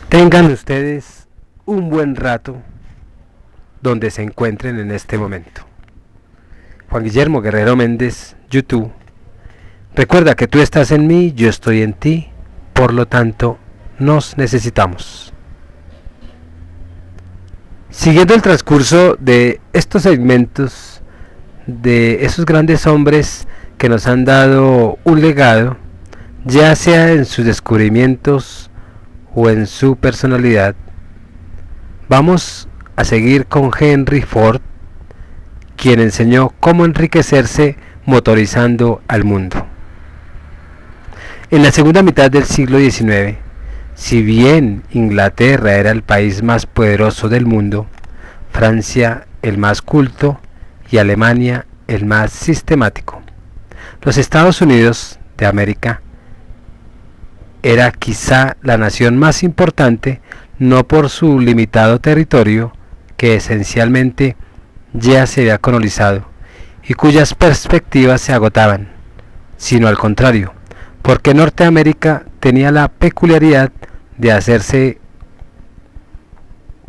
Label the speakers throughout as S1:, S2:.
S1: Tengan ustedes un buen rato donde se encuentren en este momento. Juan Guillermo Guerrero Méndez, YouTube. Recuerda que tú estás en mí, yo estoy en ti, por lo tanto, nos necesitamos. Siguiendo el transcurso de estos segmentos, de esos grandes hombres que nos han dado un legado, ya sea en sus descubrimientos o en su personalidad, vamos a seguir con Henry Ford, quien enseñó cómo enriquecerse motorizando al mundo. En la segunda mitad del siglo XIX, si bien Inglaterra era el país más poderoso del mundo, Francia el más culto y Alemania el más sistemático, los Estados Unidos de América era quizá la nación más importante, no por su limitado territorio, que esencialmente ya se había colonizado, y cuyas perspectivas se agotaban, sino al contrario, porque Norteamérica tenía la peculiaridad de hacerse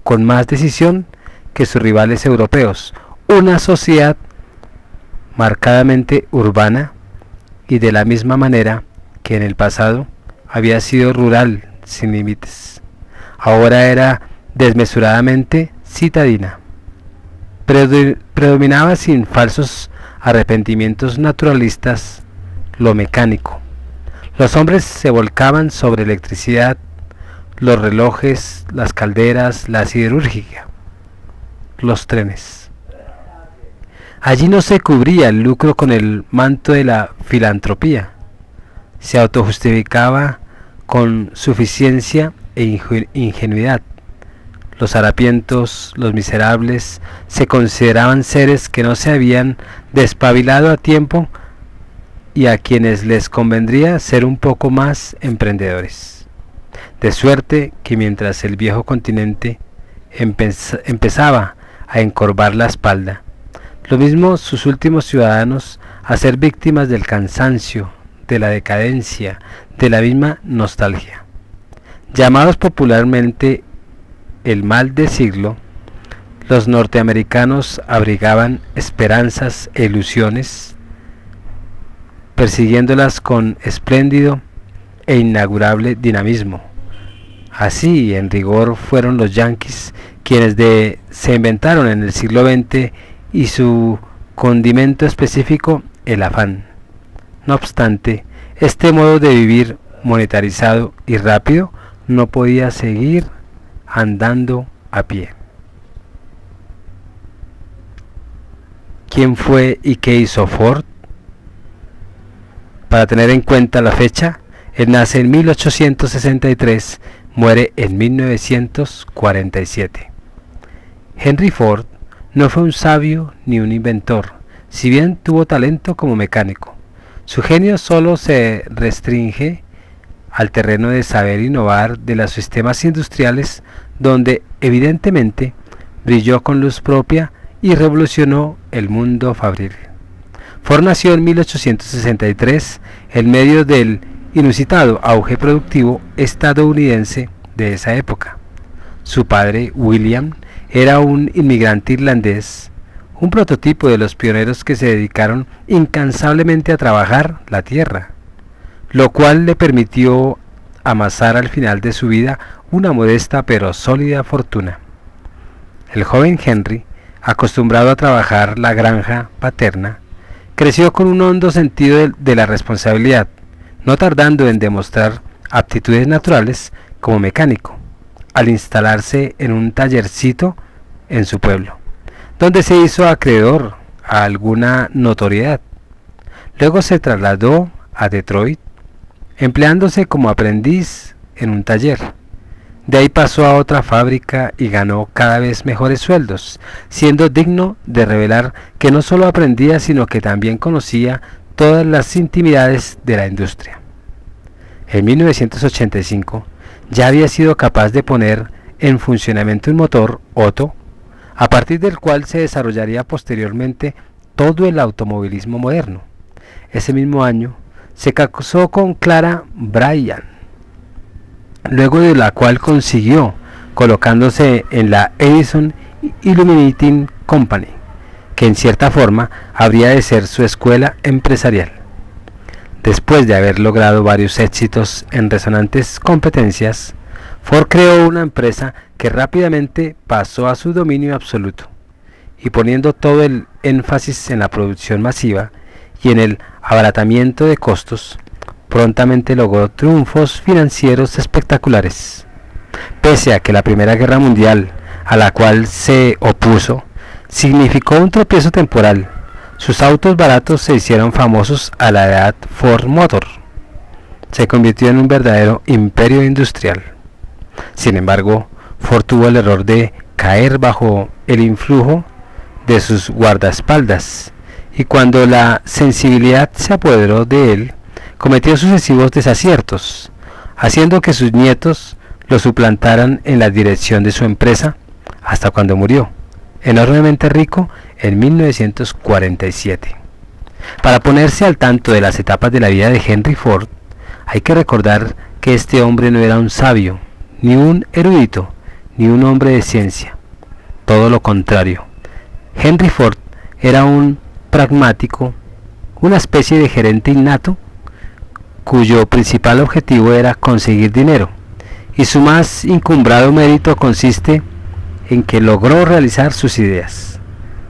S1: con más decisión que sus rivales europeos, una sociedad marcadamente urbana y de la misma manera que en el pasado había sido rural sin límites, ahora era desmesuradamente citadina. Predominaba sin falsos arrepentimientos naturalistas lo mecánico. Los hombres se volcaban sobre electricidad, los relojes, las calderas, la siderúrgica, los trenes. Allí no se cubría el lucro con el manto de la filantropía, se autojustificaba con suficiencia e ingenuidad. Los harapientos, los miserables, se consideraban seres que no se habían despabilado a tiempo y a quienes les convendría ser un poco más emprendedores. De suerte que mientras el viejo continente empezaba a encorvar la espalda, lo mismo sus últimos ciudadanos a ser víctimas del cansancio, de la decadencia, de la misma nostalgia. Llamados popularmente el mal del siglo, los norteamericanos abrigaban esperanzas e ilusiones, persiguiéndolas con espléndido e inaugurable dinamismo. Así, en rigor, fueron los yanquis quienes se inventaron en el siglo XX y su condimento específico, el afán. No obstante, este modo de vivir monetarizado y rápido no podía seguir andando a pie. ¿Quién fue y qué hizo Ford? Para tener en cuenta la fecha, él nace en 1863, muere en 1947. Henry Ford no fue un sabio ni un inventor, si bien tuvo talento como mecánico. Su genio solo se restringe al terreno de saber innovar de los sistemas industriales, donde evidentemente brilló con luz propia y revolucionó el mundo fabril. Ford nació en 1863 en medio del inusitado auge productivo estadounidense de esa época. Su padre, William, era un inmigrante irlandés, un prototipo de los pioneros que se dedicaron incansablemente a trabajar la tierra, lo cual le permitió amasar al final de su vida una modesta pero sólida fortuna. El joven Henry, acostumbrado a trabajar la granja paterna, creció con un hondo sentido de la responsabilidad, no tardando en demostrar aptitudes naturales como mecánico, al instalarse en un tallercito en su pueblo, donde se hizo acreedor a alguna notoriedad. Luego se trasladó a Detroit, empleándose como aprendiz en un taller. De ahí pasó a otra fábrica y ganó cada vez mejores sueldos, siendo digno de revelar que no solo aprendía, sino que también conocía todas las intimidades de la industria. En 1985 ya había sido capaz de poner en funcionamiento un motor Otto, a partir del cual se desarrollaría posteriormente todo el automovilismo moderno. Ese mismo año se casó con Clara Bryan, luego de la cual consiguió colocándose en la Edison Illuminating Company, que en cierta forma habría de ser su escuela empresarial. Después de haber logrado varios éxitos en resonantes competencias, Ford creó una empresa que rápidamente pasó a su dominio absoluto, y poniendo todo el énfasis en la producción masiva y en el abaratamiento de costos, prontamente logró triunfos financieros espectaculares. Pese a que la Primera Guerra Mundial, a la cual se opuso, significó un tropiezo temporal, sus autos baratos se hicieron famosos a la edad Ford Motor. Se convirtió en un verdadero imperio industrial. Sin embargo, Ford tuvo el error de caer bajo el influjo de sus guardaespaldas, y cuando la sensibilidad se apoderó de él, cometió sucesivos desaciertos, haciendo que sus nietos lo suplantaran en la dirección de su empresa, hasta cuando murió, enormemente rico, en 1947. Para ponerse al tanto de las etapas de la vida de Henry Ford, hay que recordar que este hombre no era un sabio, ni un erudito, ni un hombre de ciencia. Todo lo contrario. Henry Ford era un pragmático, una especie de gerente innato, cuyo principal objetivo era conseguir dinero, y su más encumbrado mérito consiste en que logró realizar sus ideas.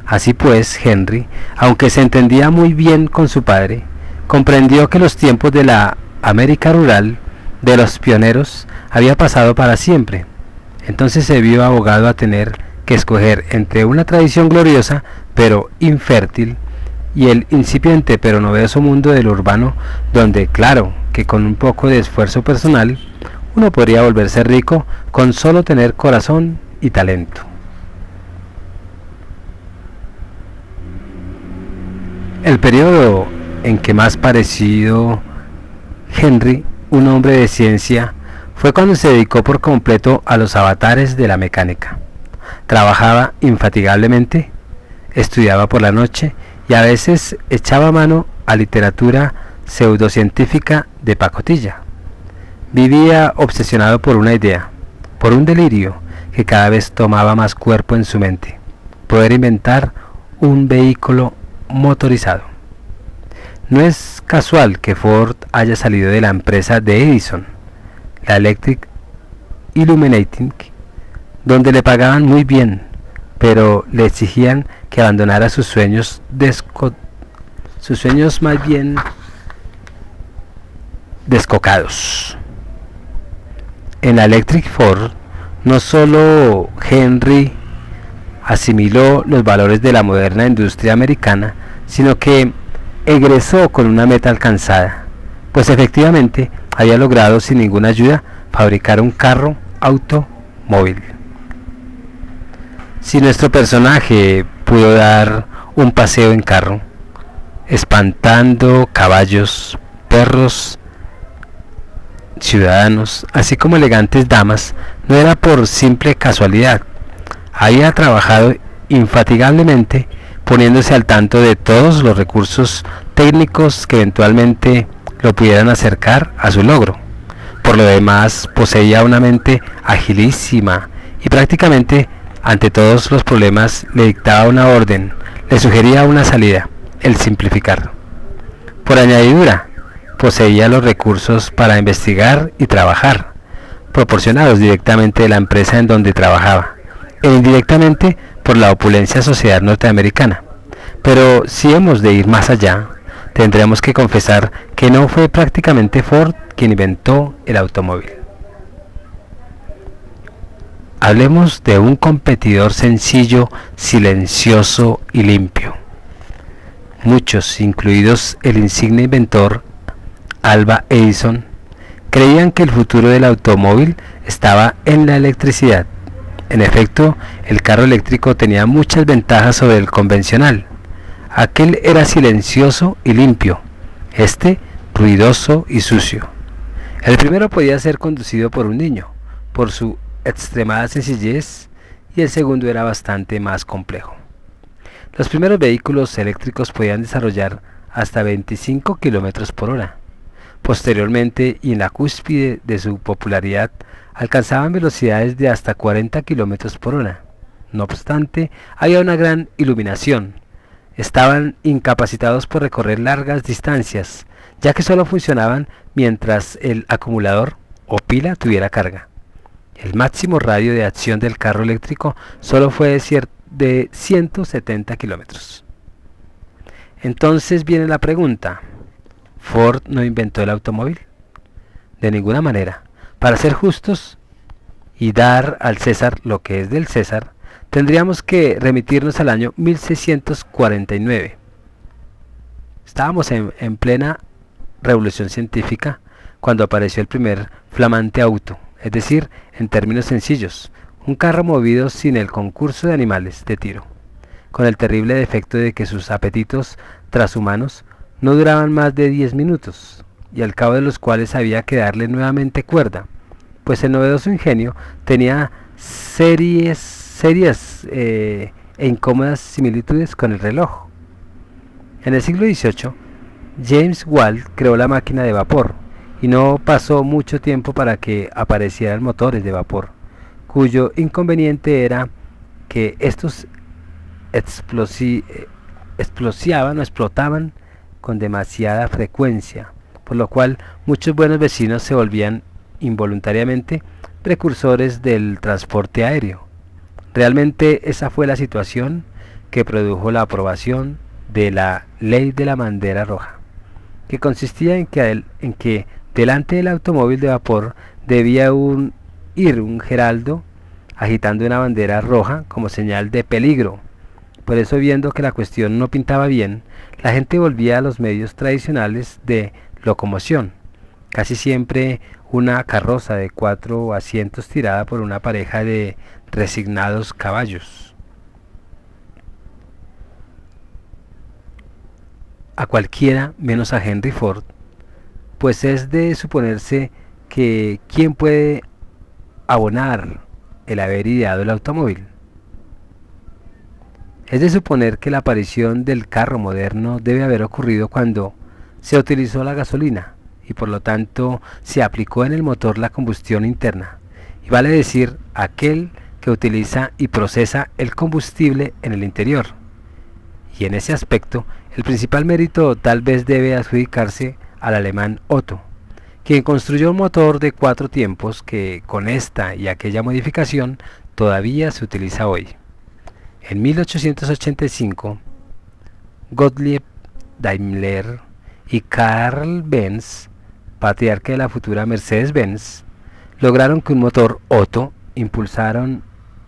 S1: Así pues, Henry, aunque se entendía muy bien con su padre, comprendió que los tiempos de la América rural, de los pioneros, había pasado para siempre. Entonces se vio abogado a tener que escoger entre una tradición gloriosa pero infértil y el incipiente pero novedoso mundo del urbano, donde, claro, que con un poco de esfuerzo personal uno podría volverse rico con solo tener corazón y talento. El periodo en que más pareció Henry un hombre de ciencia fue cuando se dedicó por completo a los avatares de la mecánica. Trabajaba infatigablemente, estudiaba por la noche y a veces echaba mano a literatura pseudocientífica de pacotilla. Vivía obsesionado por una idea, por un delirio que cada vez tomaba más cuerpo en su mente: poder inventar un vehículo motorizado. No es casual que Ford haya salido de la empresa de Edison, la Electric Illuminating, donde le pagaban muy bien, pero le exigían que abandonara sus sueños más bien descocados. En la Electric Ford, no solo Henry asimiló los valores de la moderna industria americana, sino que egresó con una meta alcanzada, pues efectivamente había logrado sin ninguna ayuda fabricar un carro automóvil. Si nuestro personaje pudo dar un paseo en carro, espantando caballos, perros, ciudadanos, así como elegantes damas, no era por simple casualidad. Había trabajado infatigablemente, poniéndose al tanto de todos los recursos técnicos que eventualmente lo pudieran acercar a su logro. Por lo demás, poseía una mente agilísima y prácticamente ante todos los problemas le dictaba una orden, le sugería una salida: el simplificar. Por añadidura, poseía los recursos para investigar y trabajar, proporcionados directamente de la empresa en donde trabajaba, e indirectamente por la opulencia sociedad norteamericana. Pero si hemos de ir más allá, tendremos que confesar que no fue prácticamente Ford quien inventó el automóvil. Hablemos de un competidor sencillo, silencioso y limpio. Muchos, incluidos el insigne inventor Alva Edison, creían que el futuro del automóvil estaba en la electricidad. En efecto, el carro eléctrico tenía muchas ventajas sobre el convencional. Aquel era silencioso y limpio, este ruidoso y sucio. El primero podía ser conducido por un niño, por su extremada sencillez, y el segundo era bastante más complejo. Los primeros vehículos eléctricos podían desarrollar hasta 25 km por hora. Posteriormente, y en la cúspide de su popularidad, alcanzaban velocidades de hasta 40 kilómetros por hora. No obstante, había una gran iluminación. Estaban incapacitados por recorrer largas distancias, ya que solo funcionaban mientras el acumulador o pila tuviera carga. El máximo radio de acción del carro eléctrico solo fue de 170 kilómetros. Entonces viene la pregunta: ¿Ford no inventó el automóvil? De ninguna manera. Para ser justos y dar al César lo que es del César, tendríamos que remitirnos al año 1649. Estábamos en plena revolución científica cuando apareció el primer flamante auto, es decir, en términos sencillos, un carro movido sin el concurso de animales de tiro, con el terrible defecto de que sus apetitos transhumanos no duraban más de 10 minutos, y al cabo de los cuales había que darle nuevamente cuerda, pues el novedoso ingenio tenía serias e incómodas similitudes con el reloj. En el siglo XVIII, James Watt creó la máquina de vapor, y no pasó mucho tiempo para que aparecieran motores de vapor, cuyo inconveniente era que estos explotaban con demasiada frecuencia, por lo cual muchos buenos vecinos se volvían involuntariamente precursores del transporte aéreo. Realmente esa fue la situación que produjo la aprobación de la Ley de la Bandera Roja, que consistía en que delante del automóvil de vapor debía ir un heraldo agitando una bandera roja como señal de peligro. Por eso, viendo que la cuestión no pintaba bien, la gente volvía a los medios tradicionales de locomoción, casi siempre una carroza de 4 asientos tirada por una pareja de resignados caballos. A cualquiera menos a Henry Ford, pues es de suponerse que ¿quién puede abonar el haber ideado el automóvil? Es de suponer que la aparición del carro moderno debe haber ocurrido cuando se utilizó la gasolina y por lo tanto se aplicó en el motor la combustión interna, y vale decir aquel que utiliza y procesa el combustible en el interior. Y en ese aspecto el principal mérito tal vez debe adjudicarse al alemán Otto, quien construyó un motor de 4 tiempos que con esta y aquella modificación todavía se utiliza hoy. En 1885, Gottlieb Daimler y Karl Benz, patriarca de la futura Mercedes-Benz, lograron que un motor Otto impulsaron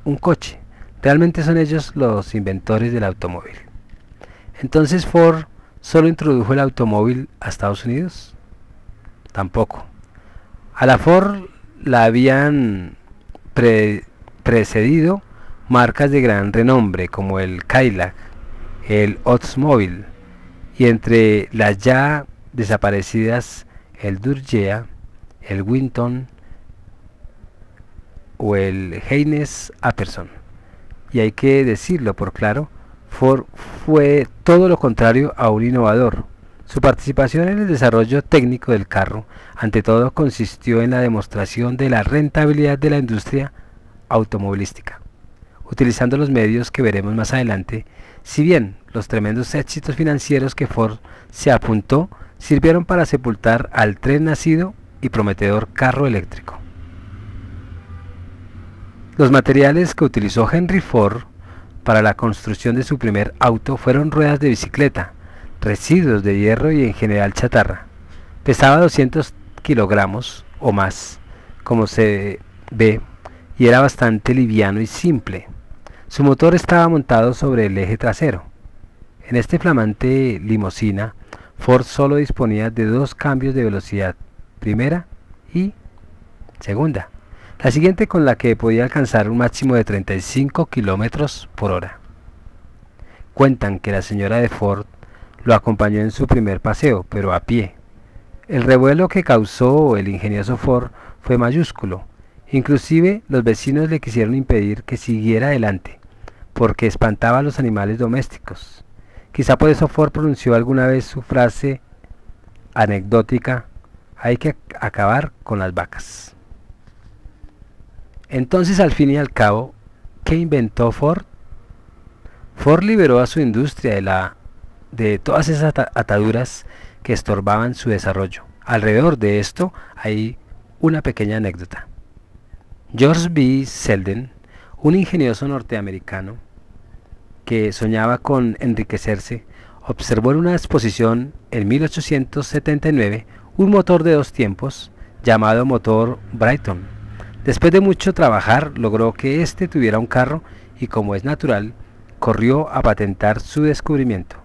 S1: un coche. Realmente son ellos los inventores del automóvil. Entonces, ¿Ford solo introdujo el automóvil a Estados Unidos? Tampoco. A la Ford la habían precedido marcas de gran renombre como el Cadillac, el Oldsmobile, y entre las ya desaparecidas el Dodge, el Winton o el Heinz Apperson. Y hay que decirlo por claro, Ford fue todo lo contrario a un innovador. Su participación en el desarrollo técnico del carro, ante todo, consistió en la demostración de la rentabilidad de la industria automovilística, utilizando los medios que veremos más adelante. Si bien los tremendos éxitos financieros que Ford se apuntó sirvieron para sepultar al tren nacido y prometedor carro eléctrico. Los materiales que utilizó Henry Ford para la construcción de su primer auto fueron ruedas de bicicleta, residuos de hierro y en general chatarra. Pesaba 200 kilogramos o más, como se ve, y era bastante liviano y simple. Su motor estaba montado sobre el eje trasero. En este flamante limusina, Ford solo disponía de 2 cambios de velocidad, primera y segunda, la siguiente con la que podía alcanzar un máximo de 35 kilómetros por hora. Cuentan que la señora de Ford lo acompañó en su primer paseo, pero a pie. El revuelo que causó el ingenioso Ford fue mayúsculo. Inclusive los vecinos le quisieron impedir que siguiera adelante, porque espantaba a los animales domésticos. Quizá por eso Ford pronunció alguna vez su frase anecdótica: Hay que acabar con las vacas. Entonces, al fin y al cabo, ¿qué inventó Ford? Ford liberó a su industria de todas esas ataduras que estorbaban su desarrollo. Alrededor de esto hay una pequeña anécdota. George B. Selden, un ingenioso norteamericano que soñaba con enriquecerse, observó en una exposición en 1879 un motor de 2 tiempos llamado motor Brighton. Después de mucho trabajar, logró que éste tuviera un carro y, como es natural, corrió a patentar su descubrimiento.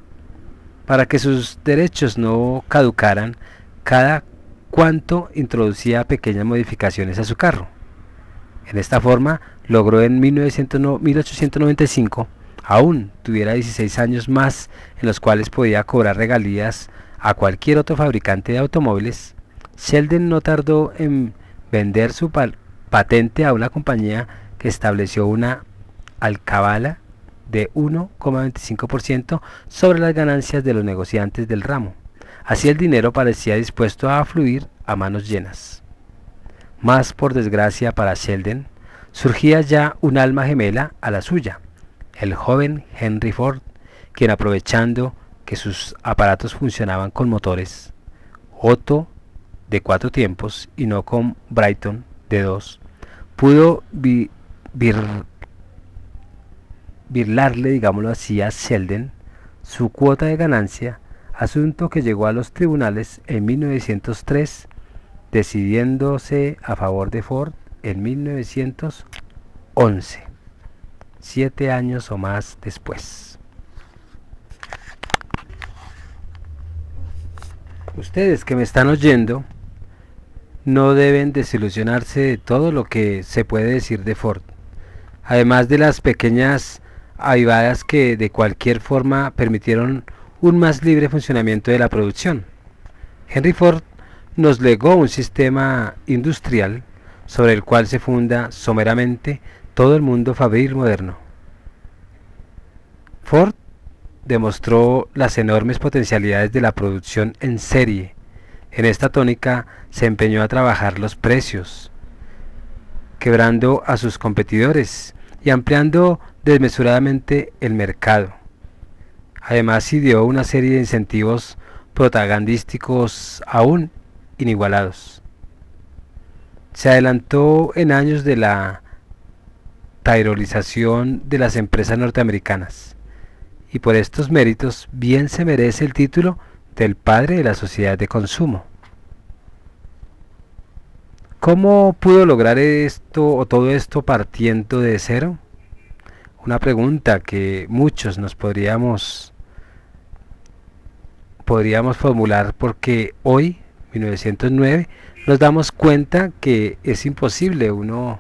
S1: Para que sus derechos no caducaran, cada cuanto introducía pequeñas modificaciones a su carro. En esta forma, logró en 1895 aún tuviera 16 años más en los cuales podía cobrar regalías a cualquier otro fabricante de automóviles. Selden no tardó en vender su patente a una compañía que estableció una alcabala de 1,25% sobre las ganancias de los negociantes del ramo. Así el dinero parecía dispuesto a fluir a manos llenas. Mas, por desgracia para Selden, surgía ya un alma gemela a la suya, el joven Henry Ford, quien, aprovechando que sus aparatos funcionaban con motores Otto de 4 tiempos y no con Brighton de 2, pudo birlarle, digámoslo así, a Selden su cuota de ganancia, asunto que llegó a los tribunales en 1903, decidiéndose a favor de Ford en 1911, 7 años o más después. Ustedes que me están oyendo no deben desilusionarse de todo lo que se puede decir de Ford, además de las pequeñas avivadas que de cualquier forma permitieron un más libre funcionamiento de la producción. Henry Ford nos legó un sistema industrial sobre el cual se funda someramente todo el mundo fabril moderno. Ford demostró las enormes potencialidades de la producción en serie. En esta tónica se empeñó a trabajar los precios, quebrando a sus competidores y ampliando desmesuradamente el mercado. Además, ideó una serie de incentivos propagandísticos aún inigualados. Se adelantó en años de la tairolización de las empresas norteamericanas, y por estos méritos bien se merece el título del padre de la sociedad de consumo. ¿Cómo pudo lograr esto o todo esto partiendo de cero? Una pregunta que muchos nos podríamos formular, porque hoy, 1909, nos damos cuenta que es imposible uno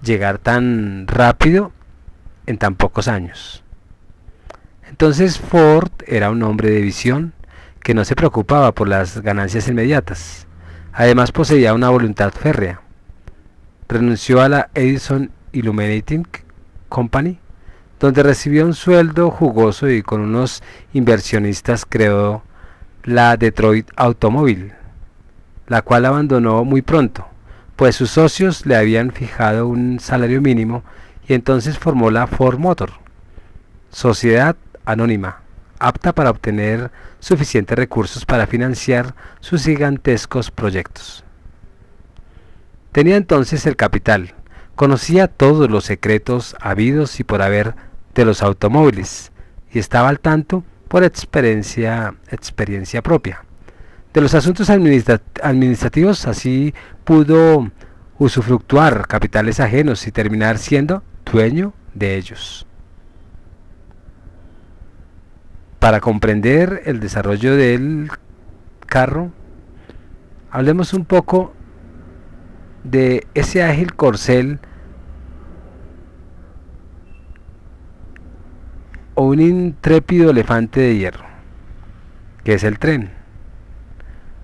S1: llegar tan rápido en tan pocos años. Entonces Ford era un hombre de visión que no se preocupaba por las ganancias inmediatas. Además poseía una voluntad férrea. Renunció a la Edison Illuminating Company, donde recibió un sueldo jugoso, y con unos inversionistas creó la Detroit Automobile, la cual abandonó muy pronto, pues sus socios le habían fijado un salario mínimo, y entonces formó la Ford Motor, sociedad anónima, apta para obtener suficientes recursos para financiar sus gigantescos proyectos. Tenía entonces el capital, conocía todos los secretos habidos y por haber de los automóviles, y estaba al tanto por experiencia propia de los asuntos administrativos. Así pudo usufructuar capitales ajenos y terminar siendo dueño de ellos. Para comprender el desarrollo del carro, hablemos un poco de ese ágil corcel o un intrépido elefante de hierro, que es el tren.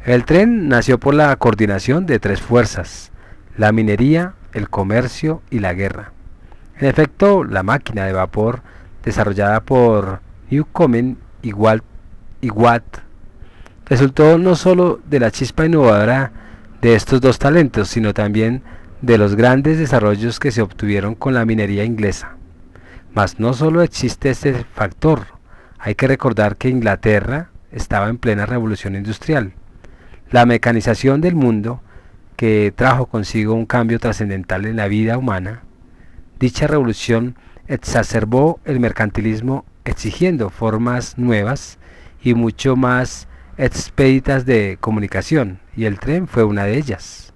S1: El tren nació por la coordinación de 3 fuerzas: la minería, el comercio y la guerra. En efecto, la máquina de vapor desarrollada por Newcomen y Watt resultó no solo de la chispa innovadora de estos dos talentos, sino también de los grandes desarrollos que se obtuvieron con la minería inglesa. Mas no solo existe este factor, hay que recordar que Inglaterra estaba en plena revolución industrial. La mecanización del mundo, que trajo consigo un cambio trascendental en la vida humana, dicha revolución exacerbó el mercantilismo exigiendo formas nuevas y mucho más expeditas de comunicación, y el tren fue una de ellas.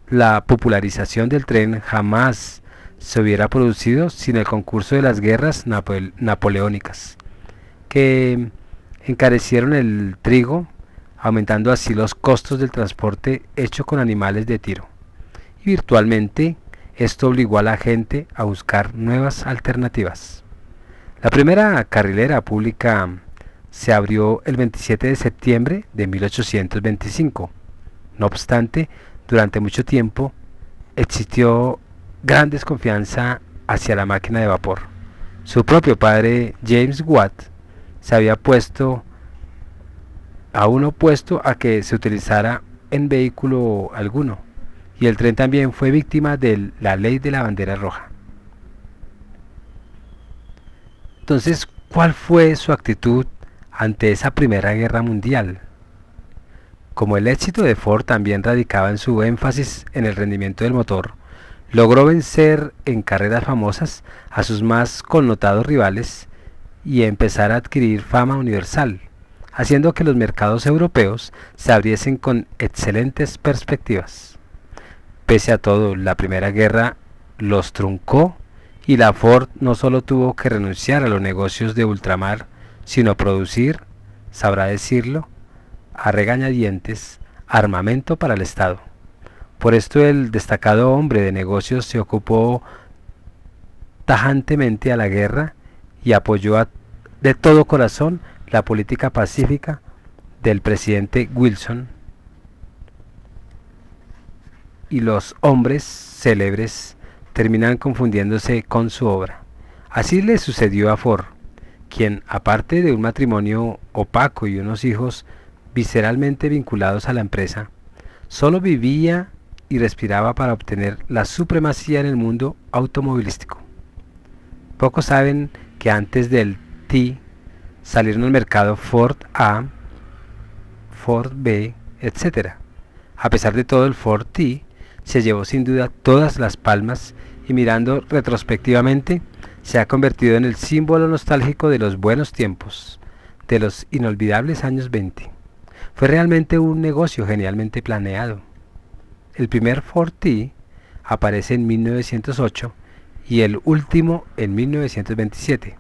S1: La popularización del tren jamás se hubiera producido sin el concurso de las guerras napoleónicas, que encarecieron el trigo, aumentando así los costos del transporte hecho con animales de tiro. Y virtualmente esto obligó a la gente a buscar nuevas alternativas. La primera carrilera pública se abrió el 27 de septiembre de 1825. No obstante, durante mucho tiempo existió gran desconfianza hacia la máquina de vapor. Su propio padre, James Watt, se había opuesto a que se utilizara en vehículo alguno, y el tren también fue víctima de la ley de la bandera roja. Entonces, ¿cuál fue su actitud ante esa Primera Guerra Mundial? Como el éxito de Ford también radicaba en su énfasis en el rendimiento del motor, logró vencer en carreras famosas a sus más connotados rivales y empezar a adquirir fama universal, haciendo que los mercados europeos se abriesen con excelentes perspectivas. Pese a todo, la Primera Guerra los truncó y la Ford no solo tuvo que renunciar a los negocios de ultramar, sino producir, sabrá decirlo, a regañadientes, armamento para el Estado. Por esto el destacado hombre de negocios se ocupó tajantemente a la guerra y apoyó de todo corazón la política pacífica del presidente Wilson, y los hombres célebres terminan confundiéndose con su obra. Así le sucedió a Ford, quien, aparte de un matrimonio opaco y unos hijos visceralmente vinculados a la empresa, solo vivía y respiraba para obtener la supremacía en el mundo automovilístico. Pocos saben que antes del T salieron al mercado Ford A, Ford B, etc. A pesar de todo, el Ford T se llevó sin duda todas las palmas y, mirando retrospectivamente, se ha convertido en el símbolo nostálgico de los buenos tiempos, de los inolvidables años 20. Fue realmente un negocio genialmente planeado. El primer Ford T aparece en 1908 y el último en 1927.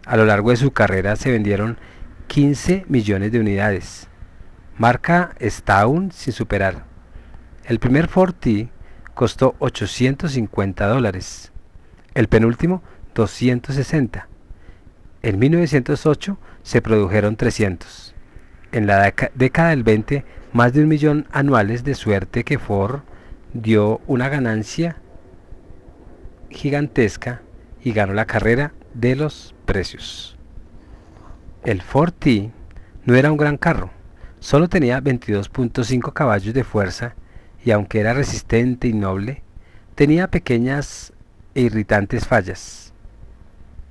S1: A lo largo de su carrera se vendieron 15 millones de unidades. Marca está aún sin superar. El primer Ford T costó $850, el penúltimo 260. En 1908 se produjeron 300. En la década del 20, más de 1 millón anuales, de suerte que Ford dio una ganancia gigantesca y ganó la carrera de los precios. El Ford T no era un gran carro, solo tenía 22.5 caballos de fuerza y, aunque era resistente y noble, tenía pequeñas e irritantes fallas.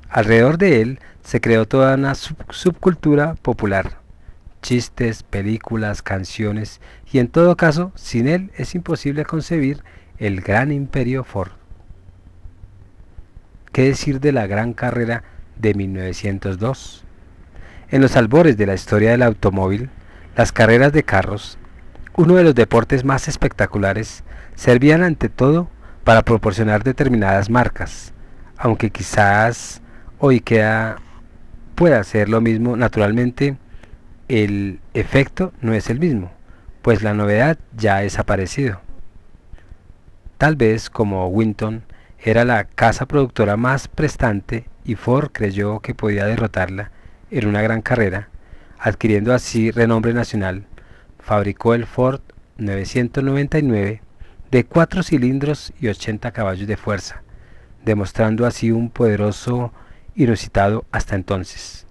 S1: Alrededor de él se creó toda una subcultura popular, chistes, películas, canciones, y en todo caso, sin él es imposible concebir el gran imperio Ford. ¿Qué decir de la gran carrera de 1902? En los albores de la historia del automóvil, las carreras de carros, uno de los deportes más espectaculares, servían ante todo para proporcionar determinadas marcas, aunque quizás hoy pueda ser lo mismo. Naturalmente, el efecto no es el mismo, pues la novedad ya ha desaparecido. Tal vez, como Winton era la casa productora más prestante y Ford creyó que podía derrotarla en una gran carrera, adquiriendo así renombre nacional, fabricó el Ford 999 de 4 cilindros y 80 caballos de fuerza, demostrando así un poderoso inusitado hasta entonces.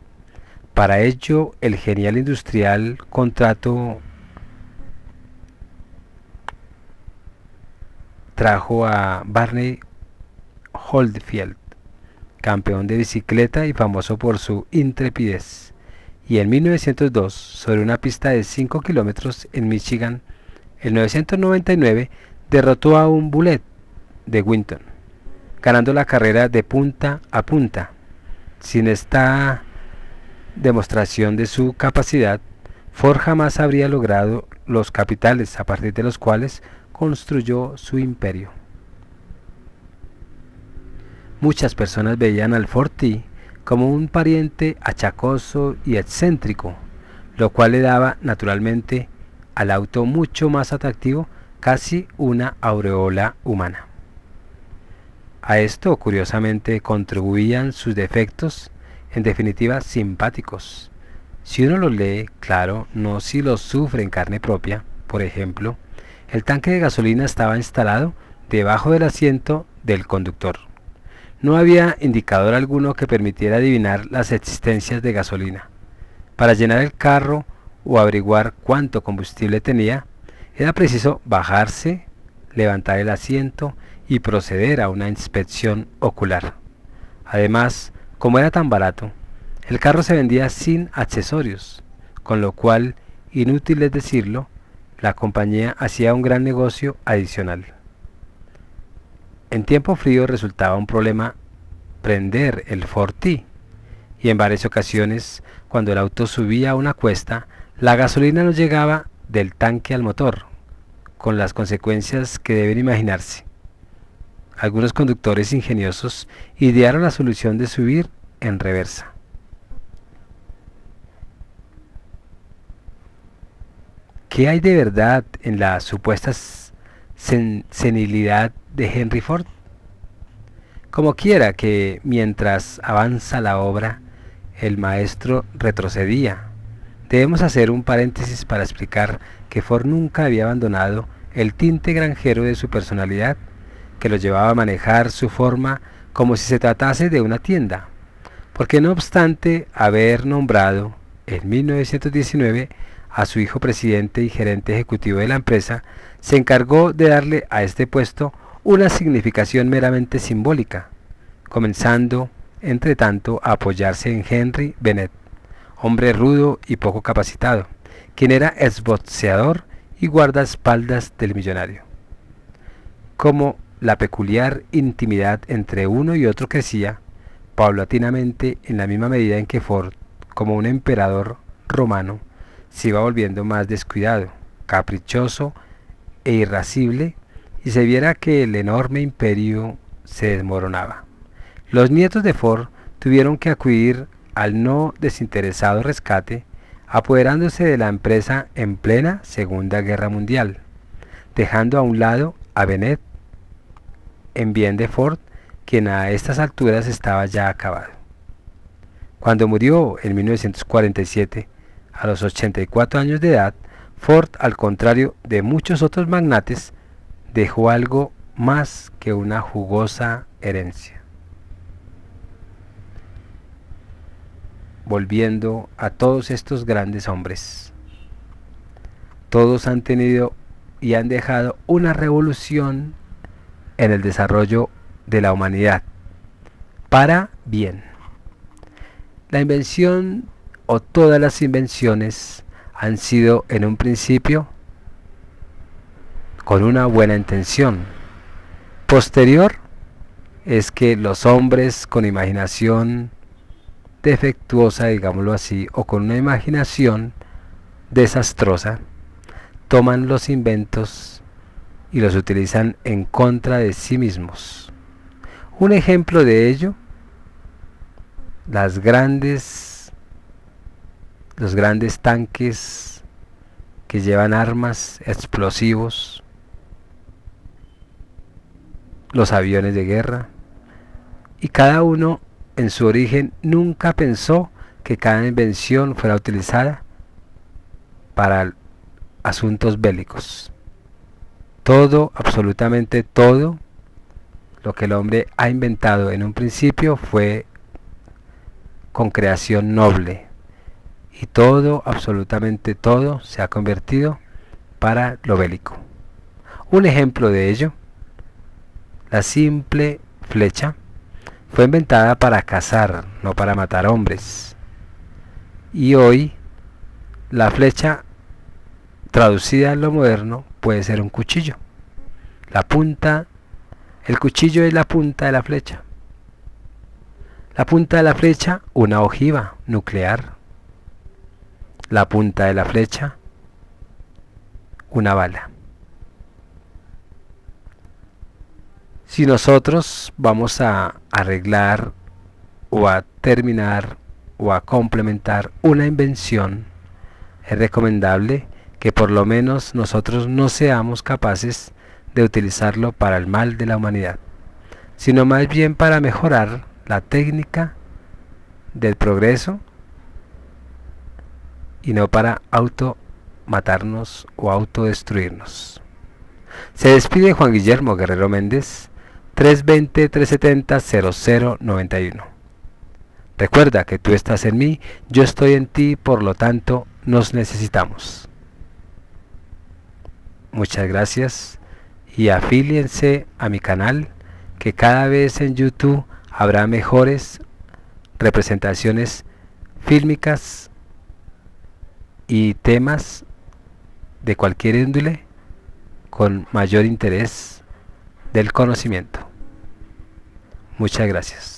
S1: Para ello, el genial industrial trajo a Barney Oldfield, campeón de bicicleta y famoso por su intrepidez, y en 1902, sobre una pista de 5 kilómetros en Michigan, el 999 derrotó a un Bullet de Winton, ganando la carrera de punta a punta. Sin esta demostración de su capacidad, Ford jamás habría logrado los capitales a partir de los cuales construyó su imperio. Muchas personas veían al Ford T como un pariente achacoso y excéntrico, lo cual le daba naturalmente al auto mucho más atractivo, casi una aureola humana. A esto, curiosamente, contribuían sus defectos, en definitiva, simpáticos. Si uno los lee, claro, no si los sufre en carne propia. Por ejemplo, el tanque de gasolina estaba instalado debajo del asiento del conductor. No había indicador alguno que permitiera adivinar las existencias de gasolina. Para llenar el carro o averiguar cuánto combustible tenía, era preciso bajarse, levantar el asiento y proceder a una inspección ocular. Además, como era tan barato, el carro se vendía sin accesorios, con lo cual, inútil es decirlo, la compañía hacía un gran negocio adicional. En tiempo frío resultaba un problema prender el Ford T, y en varias ocasiones, cuando el auto subía a una cuesta, la gasolina no llegaba del tanque al motor, con las consecuencias que deben imaginarse. Algunos conductores ingeniosos idearon la solución de subir en reversa. ¿Qué hay de verdad en la supuesta senilidad de Henry Ford? Como quiera que mientras avanza la obra, el maestro retrocedía, debemos hacer un paréntesis para explicar que Ford nunca había abandonado el tinte granjero de su personalidad, que lo llevaba a manejar su forma como si se tratase de una tienda, porque no obstante haber nombrado en 1919 a su hijo presidente y gerente ejecutivo de la empresa, se encargó de darle a este puesto una significación meramente simbólica, comenzando, entre tanto, a apoyarse en Henry Bennett, hombre rudo y poco capacitado, quien era exboxeador y guardaespaldas del millonario. Como la peculiar intimidad entre uno y otro crecía, paulatinamente, en la misma medida en que Ford, como un emperador romano, se iba volviendo más descuidado, caprichoso e irascible, y se viera que el enorme imperio se desmoronaba. Los nietos de Ford tuvieron que acudir al no desinteresado rescate, apoderándose de la empresa en plena Segunda Guerra Mundial, dejando a un lado a Bennett en bien de Ford, quien a estas alturas estaba ya acabado. Cuando murió en 1947, a los 84 años de edad, Ford, al contrario de muchos otros magnates, dejó algo más que una jugosa herencia. Volviendo a todos estos grandes hombres, todos han tenido y han dejado una revolución en el desarrollo de la humanidad, para bien. La invención o todas las invenciones han sido en un principio con una buena intención. Posterior es que los hombres con imaginación defectuosa, digámoslo así, o con una imaginación desastrosa, toman los inventos y los utilizan en contra de sí mismos. Un ejemplo de ello, los grandes tanques que llevan armas, explosivos, los aviones de guerra, y cada uno en su origen nunca pensó que cada invención fuera utilizada para asuntos bélicos. Todo, absolutamente todo, lo que el hombre ha inventado en un principio fue con creación noble, y todo, absolutamente todo, se ha convertido para lo bélico. Un ejemplo de ello, la simple flecha fue inventada para cazar, no para matar hombres. Y hoy la flecha, traducida en lo moderno, puede ser un cuchillo. La punta, el cuchillo es la punta de la flecha. La punta de la flecha, una ojiva nuclear. La punta de la flecha, una bala. Si nosotros vamos a arreglar o a terminar o a complementar una invención, es recomendable que por lo menos nosotros no seamos capaces de utilizarlo para el mal de la humanidad, sino más bien para mejorar la técnica del progreso y no para automatarnos o autodestruirnos. Se despide Juan Guillermo Guerrero Méndez, 320-370-0091. Recuerda que tú estás en mí, yo estoy en ti, por lo tanto nos necesitamos. Muchas gracias y afíliense a mi canal, que cada vez en YouTube habrá mejores representaciones fílmicas y temas de cualquier índole con mayor interés del conocimiento. Muchas gracias.